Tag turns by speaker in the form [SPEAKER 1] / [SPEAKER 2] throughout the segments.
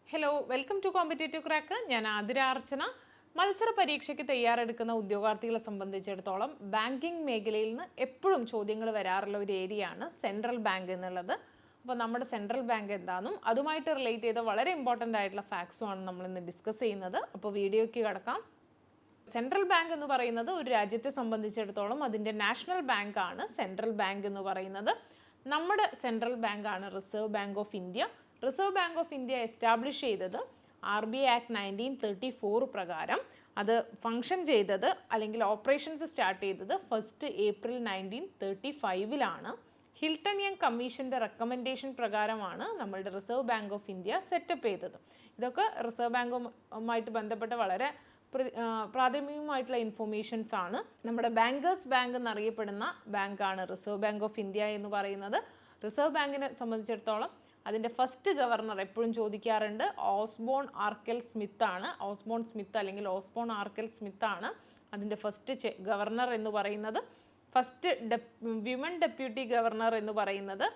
[SPEAKER 1] Hello, welcome to competitive crack. ഞാൻ ആതിര അർച്ചന. മത്സര പരീക്ഷയ്ക്ക് തയ്യാറെടുക്കുന്ന ഉദ്യോഗാർത്ഥികളെ സംബന്ധിച്ചിടത്തോളം ബാങ്കിങ് മേഖലയിൽ നിന്ന് എപ്പോഴും ചോദ്യങ്ങൾ വരാറുള്ള ഒരു ഏരിയയാണ് സെൻട്രൽ ബാങ്ക് എന്നുള്ളത്. അപ്പോൾ നമ്മുടെ സെൻട്രൽ ബാങ്ക് എന്താണെന്നും അതുമായിട്ട് റിലേറ്റ് ചെയ്ത വളരെ ഇമ്പോർട്ടൻ്റ് ആയിട്ടുള്ള ഫാക്ട്സുമാണ് നമ്മൾ ഇന്ന് ഡിസ്കസ് ചെയ്യുന്നത്. അപ്പോൾ വീഡിയോയ്ക്ക് കടക്കാം. സെൻട്രൽ ബാങ്ക് എന്ന് പറയുന്നത് ഒരു രാജ്യത്തെ സംബന്ധിച്ചിടത്തോളം അതിൻ്റെ നാഷണൽ ബാങ്ക് ആണ് സെൻട്രൽ ബാങ്ക് എന്ന് പറയുന്നത്. നമ്മുടെ സെൻട്രൽ ബാങ്ക് ആണ് reserve bank of India. Reserve bank of India establish ചെയ്തത് RBI ആക്ട് 1934 പ്രകാരം. അത് ഫങ്ഷൻ ചെയ്തത് അല്ലെങ്കിൽ ഓപ്പറേഷൻസ് സ്റ്റാർട്ട് ചെയ്തത് 1 ഏപ്രിൽ 1935 ഹിൽട്ടൺ യങ് കമ്മീഷൻ്റെ റെക്കമെൻഡേഷൻ പ്രകാരമാണ് നമ്മളുടെ reserve bank of India setup ചെയ്തത്. ഇതൊക്കെ റിസർവ് ബാങ്കുമായിട്ട് ബന്ധപ്പെട്ട വളരെ പ്രാഥമികമായിട്ടുള്ള ഇൻഫോർമേഷൻസ് ആണ്. നമ്മുടെ ബാങ്കേഴ്സ് ബാങ്ക് എന്നറിയപ്പെടുന്ന ബാങ്കാണ് റിസർവ് ബാങ്ക് ഓഫ് ഇന്ത്യ എന്ന് പറയുന്നത്. റിസർവ് ബാങ്കിനെ സംബന്ധിച്ചിടത്തോളം അതിൻ്റെ ഫസ്റ്റ് ഗവർണർ എപ്പോഴും ചോദിക്കാറുണ്ട്, ഓസ്ബോൺ ആർക്കൽ സ്മിത്ത് ആണ്. ഓസ്ബോൺ സ്മിത്ത് അല്ലെങ്കിൽ ഓസ്ബോൺ ആർക്കൽ സ്മിത്ത് ആണ് അതിൻ്റെ ഫസ്റ്റ് ഗവർണർ എന്ന് പറയുന്നത്. ഫസ്റ്റ് വിമൻ ഡെപ്യൂട്ടി ഗവർണർ എന്ന് പറയുന്നത്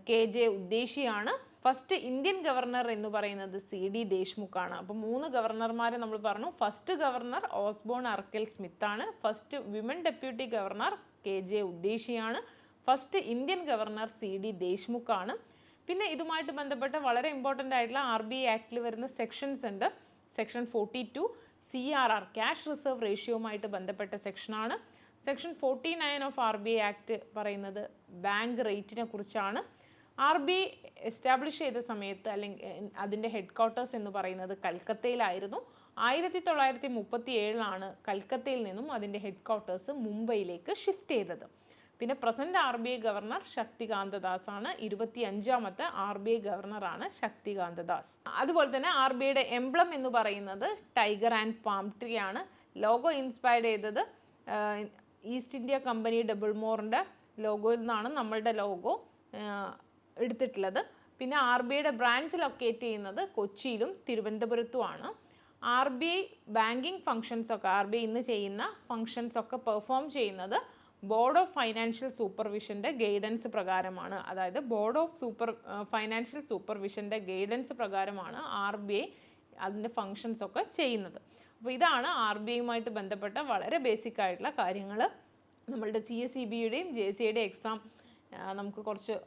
[SPEAKER 1] KJ ഉദ്ദേശിയാണ്. ഫസ്റ്റ് ഇന്ത്യൻ ഗവർണർ എന്ന് പറയുന്നത് CD ദേശ്മുഖ് ആണ്. അപ്പോൾ 3 ഗവർണർമാരെ നമ്മൾ പറഞ്ഞു. First governor Osborne Arkell Smith ആണ്. First women deputy governor KJ ഉദ്ദേശിയാണ്. First Indian governor CD Deshmukh ആണ്. പിന്നെ ഇതുമായിട്ട് ബന്ധപ്പെട്ട വളരെ ഇമ്പോർട്ടൻ്റ് ആയിട്ടുള്ള RBI ആക്ടിൽ വരുന്ന സെക്ഷൻസ് ഉണ്ട്. സെക്ഷൻ 42 CRR ക്യാഷ് റിസർവ് റേഷ്യോവുമായിട്ട് ബന്ധപ്പെട്ട സെക്ഷനാണ്. സെക്ഷൻ 49 ഓഫ് RBI ആക്ട് പറയുന്നത് ബാങ്ക് റേറ്റിനെ കുറിച്ചാണ്. RBI എസ്റ്റാബ്ലിഷ് ചെയ്ത സമയത്ത് അല്ലെങ്കിൽ അതിൻ്റെ ഹെഡ് ക്വാർട്ടേഴ്സ് എന്ന് പറയുന്നത് കൽക്കത്തയിലായിരുന്നു. 1937 കൽക്കത്തയിൽ നിന്നും അതിൻ്റെ ഹെഡ് ക്വാർട്ടേഴ്സ് മുംബൈയിലേക്ക് ഷിഫ്റ്റ് ചെയ്തത്. പിന്നെ present RBI governor Shaktikanta Das ആണ്. 25ാമത്തെ RBI ഗവർണറാണ് ശക്തികാന്ത ദാസ്. അതുപോലെ തന്നെ RBIയുടെ എംബ്ലം എന്ന് പറയുന്നത് ടൈഗർ ആൻഡ് പാം ട്രീ ആണ്. ലോഗോ ഇൻസ്പയർഡ് ചെയ്തത് ഈസ്റ്റ് ഇന്ത്യ കമ്പനി ഡബിൾമോറിൻ്റെ ലോഗോയിൽ നിന്നാണ് നമ്മളുടെ ലോഗോ എടുത്തിട്ടുള്ളത്. പിന്നെ RBIയുടെ ബ്രാഞ്ച് ലൊക്കേറ്റ് ചെയ്യുന്നത് കൊച്ചിയിലും തിരുവനന്തപുരത്തുമാണ്. RBI ബാങ്കിങ് ഫങ്ഷൻസൊക്കെ RBI ഇന്ന് ചെയ്യുന്ന ഫങ്ഷൻസൊക്കെ പെർഫോം ചെയ്യുന്നത് ബോർഡ് ഓഫ് ഫൈനാൻഷ്യൽ സൂപ്പർവിഷൻ്റെ ഗൈഡൻസ് പ്രകാരമാണ്. അതായത് ബോർഡ് ഓഫ് ഫൈനാൻഷ്യൽ സൂപ്പർവിഷൻ്റെ ഗൈഡൻസ് പ്രകാരമാണ് RBI അതിൻ്റെ ഫങ്ഷൻസൊക്കെ ചെയ്യുന്നത്. അപ്പോൾ ഇതാണ് RBIയുമായിട്ട് ബന്ധപ്പെട്ട വളരെ ബേസിക് ആയിട്ടുള്ള കാര്യങ്ങൾ. നമ്മളുടെ CSEBയുടെയും JCIയുടെയും എക്സാം നമുക്ക് കുറച്ച്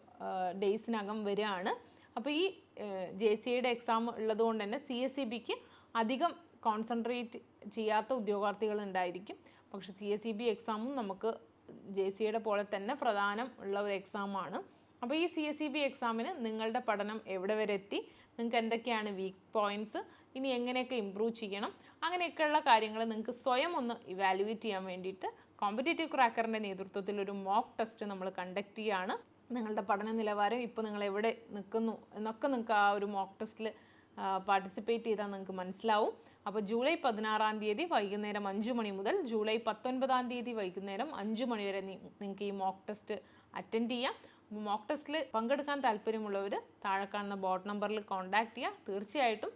[SPEAKER 1] ഡേയ്സിനകം വരികയാണ്. അപ്പോൾ ഈ JCIയുടെ എക്സാം ഉള്ളതുകൊണ്ട് തന്നെ CSEBക്ക് അധികം കോൺസെൻട്രേറ്റ് ചെയ്യാത്ത ഉദ്യോഗാർത്ഥികൾ ഉണ്ടായിരിക്കും. പക്ഷേ CSEB എക്സാമും നമുക്ക് JCIയുടെ പോലെ തന്നെ പ്രധാനം ഉള്ള ഒരു എക്സാമാണ്. അപ്പോൾ ഈ CSEB എക്സാമിന് നിങ്ങളുടെ പഠനം എവിടെ വരെ എത്തി, നിങ്ങൾക്ക് എന്തൊക്കെയാണ് വീക്ക് പോയിൻറ്റ്സ്, ഇനി എങ്ങനെയൊക്കെ ഇമ്പ്രൂവ് ചെയ്യണം, അങ്ങനെയൊക്കെയുള്ള കാര്യങ്ങൾ നിങ്ങൾക്ക് സ്വയം ഒന്ന് ഇവാലുവേറ്റ് ചെയ്യാൻ വേണ്ടിയിട്ട് കോമ്പറ്റേറ്റീവ് ക്രാക്കറിൻ്റെ നേതൃത്വത്തിൽ ഒരു മോക്ക് ടെസ്റ്റ് നമ്മൾ കണ്ടക്ട് ചെയ്യുകയാണ്. നിങ്ങളുടെ പഠന നിലവാരം ഇപ്പോൾ നിങ്ങൾ എവിടെ നിൽക്കുന്നു എന്നൊക്കെ നിങ്ങൾക്ക് ആ ഒരു മോക്ക് ടെസ്റ്റിൽ പാർട്ടിസിപ്പേറ്റ് ചെയ്താൽ നിങ്ങൾക്ക് മനസ്സിലാവും. അപ്പോൾ ജൂലൈ 16 വൈകുന്നേരം 5 മണി മുതൽ ജൂലൈ 19 വൈകുന്നേരം 5 മണി വരെ നിങ്ങൾക്ക് ഈ മോക്ക് ടെസ്റ്റ് അറ്റൻഡ് ചെയ്യാം. അപ്പോൾ മോക്ക് ടെസ്റ്റിൽ പങ്കെടുക്കാൻ താല്പര്യമുള്ളവർ താഴെ കാണുന്ന ബോർഡ് നമ്പറിൽ കോൺടാക്റ്റ് ചെയ്യുക. തീർച്ചയായിട്ടും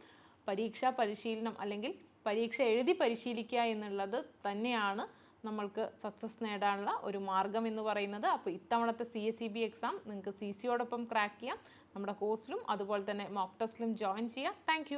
[SPEAKER 1] പരീക്ഷാ പരിശീലനം അല്ലെങ്കിൽ പരീക്ഷ എഴുതി പരിശീലിക്കുക എന്നുള്ളത് തന്നെയാണ് നമ്മൾക്ക് സക്സസ് നേടാനുള്ള ഒരു മാർഗം എന്ന് പറയുന്നത്. അപ്പോൾ ഇത്തവണത്തെ CSEB എക്സാം നിങ്ങൾക്ക് CCയോടൊപ്പം ക്രാക്ക് ചെയ്യാം. നമ്മുടെ കോഴ്സിലും അതുപോലെ തന്നെ മോക്ക് ടെസ്റ്റിലും ജോയിൻ ചെയ്യാം. താങ്ക്